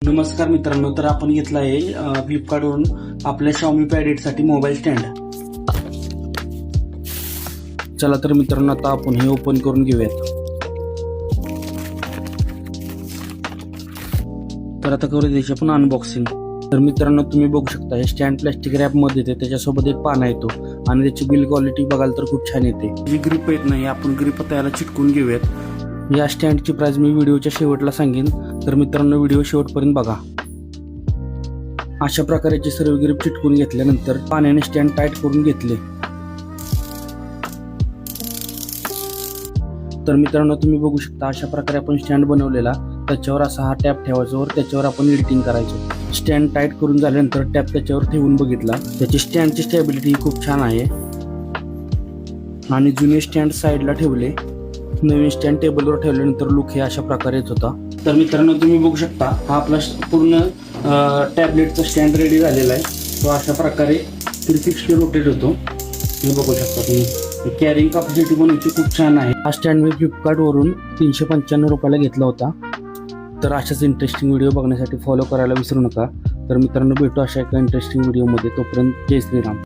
नमस्कार मित्रांनो, तर आपण घेतला आहे फ्लिपकार्टवरून आपल्या Xiaomi Pad 8 साठी मोबाईल स्टँड. चला तर मित्रांनो, आता आपण हे ओपन करून घेऊयात. तर आता करू द्यायची आपण अनबॉक्सिंग. तर मित्रांनो, तुम्ही बघू शकता हे स्टँड प्लास्टिक रॅप मध्ये येते, त्याच्यासोबत एक पाना येतो आणि त्याची बिल क्वालिटी बघाल तर खूप छान येते. जी ग्रिप येत नाही, आपण ग्रिप त्याला चिटकून घेऊयात. या स्टँडची प्राइस मी व्हिडिओच्या शेवटला सांगेन, तर मित्रांनो व्हिडिओ शेवटपर्यंत बघा. अशा प्रकारचे सर्व ग्रिप चिटकून घेतल्यानंतर पाण्याने स्टँड टाईट करून घेतले. तर मित्रांनो, तुम्ही बघू शकता अशा प्रकारे आपण स्टँड बनवलेला. त्याच्यावर असा हा टॅप ठेवायचा वर त्याच्यावर आपण एडिटिंग करायचो. स्टँड टाईट करून झाल्यानंतर टॅप त्याच्यावर ठेवून बघितला. त्याची स्टँडची स्टॅबिलिटी खूप छान आहे आणि जुने स्टँड साईडला ठेवले, नवीन स्टँड टेबलवर ठेवल्यानंतर लुक हे अशा प्रकारे येत होता. तर मित्रांनो, तुम्ही बघू शकता हा आपला पूर्ण टॅबलेटचा स्टँड रेडी झालेला आहे. तो अशा प्रकारे 360 रोटेट होतो. हे बघू शकता तुम्ही. कॅरिंग कॅपॅसिटी पण याची खूप छान आहे. हा स्टँड मी फ्लिपकार्टवरून 395 रुपयाला घेतला होता. तर अशाच इंटरेस्टिंग व्हिडिओ बघण्यासाठी फॉलो करायला विसरू नका. तर मित्रांनो, भेटू अशा एका इंटरेस्टिंग व्हिडिओमध्ये. तोपर्यंत जय श्रीराम.